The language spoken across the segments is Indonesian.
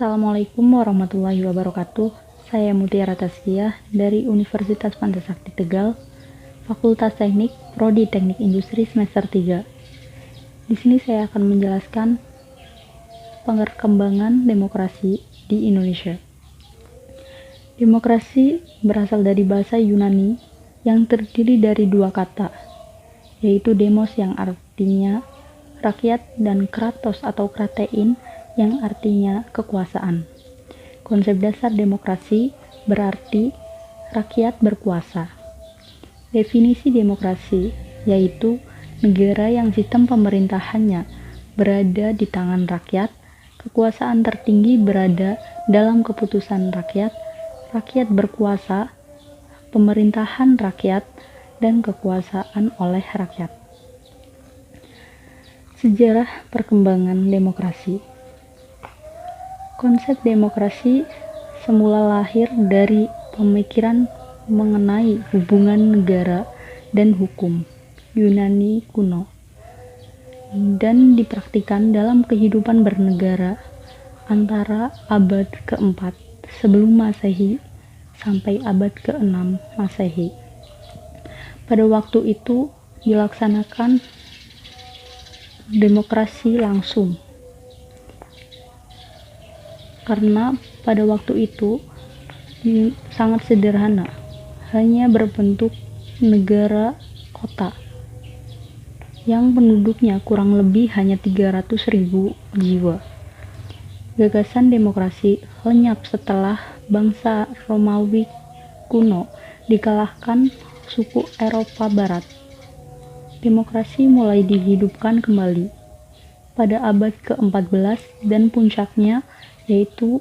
Assalamualaikum warahmatullahi wabarakatuh. Saya Mutiara Taskia dari Universitas Pandasakti Tegal, Fakultas Teknik, Prodi Teknik Industri semester 3. Di sini saya akan menjelaskan perkembangan demokrasi di Indonesia. Demokrasi berasal dari bahasa Yunani yang terdiri dari dua kata, yaitu demos yang artinya rakyat dan kratos atau kratein yang artinya kekuasaan. Konsep dasar demokrasi berarti rakyat berkuasa. Definisi demokrasi yaitu negara yang sistem pemerintahannya berada di tangan rakyat, kekuasaan tertinggi berada dalam keputusan rakyat, rakyat berkuasa, pemerintahan rakyat, dan kekuasaan oleh rakyat. Sejarah perkembangan demokrasi. Konsep demokrasi semula lahir dari pemikiran mengenai hubungan negara dan hukum Yunani kuno dan dipraktikkan dalam kehidupan bernegara antara abad ke-4 sebelum Masehi sampai abad ke-6 Masehi. Pada waktu itu dilaksanakan demokrasi langsung. Karena pada waktu itu sangat sederhana, hanya berbentuk negara kota yang penduduknya kurang lebih hanya 300.000 jiwa. Gagasan demokrasi lenyap setelah bangsa Romawi kuno dikalahkan suku Eropa Barat. Demokrasi mulai dihidupkan kembali pada abad ke-14 dan puncaknya yaitu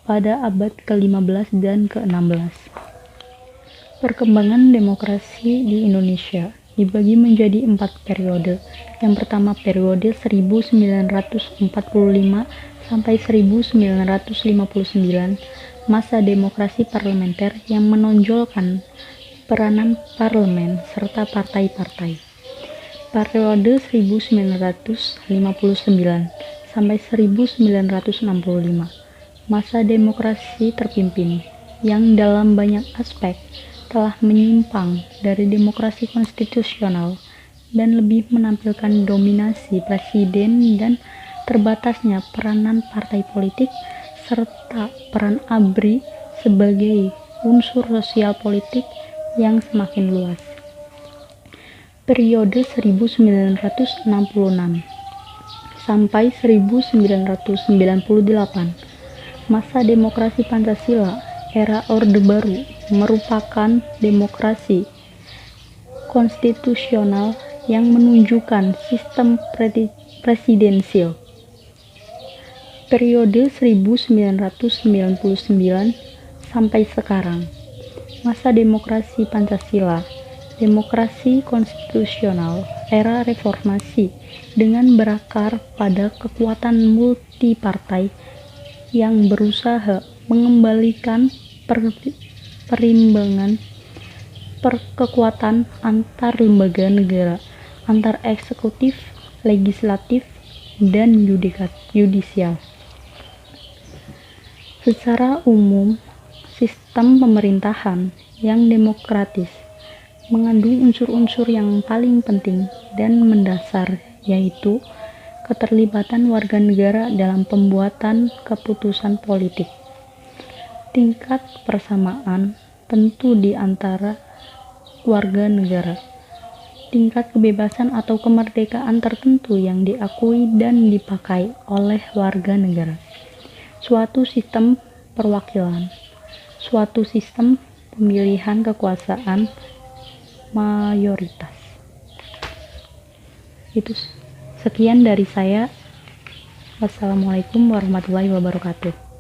pada abad ke-15 dan ke-16. Perkembangan demokrasi di Indonesia dibagi menjadi 4 periode. Yang pertama periode 1945 sampai 1959, masa demokrasi parlementer yang menonjolkan peranan parlemen serta partai-partai. Periode 1959 sampai 1965, masa demokrasi terpimpin yang dalam banyak aspek telah menyimpang dari demokrasi konstitusional dan lebih menampilkan dominasi presiden dan terbatasnya peranan partai politik serta peran ABRI sebagai unsur sosial politik yang semakin luas. Periode 1966 sampai 1998, masa demokrasi Pancasila era Orde Baru merupakan demokrasi konstitusional yang menunjukkan sistem presidensil. Periode 1999 sampai sekarang, masa demokrasi Pancasila, demokrasi konstitusional era reformasi dengan berakar pada kekuatan multipartai yang berusaha mengembalikan perimbangan kekuatan antar lembaga negara, antar eksekutif, legislatif, dan yudisial. Secara umum, sistem pemerintahan yang demokratis mengandung unsur-unsur yang paling penting dan mendasar, yaitu keterlibatan warga negara dalam pembuatan keputusan politik. Tingkat persamaan tentu di antara warga negara. Tingkat kebebasan atau kemerdekaan tertentu yang diakui dan dipakai oleh warga negara. Suatu sistem perwakilan. Suatu sistem pemilihan kekuasaan mayoritas. Itu sekian dari saya. Wassalamualaikum warahmatullahi wabarakatuh.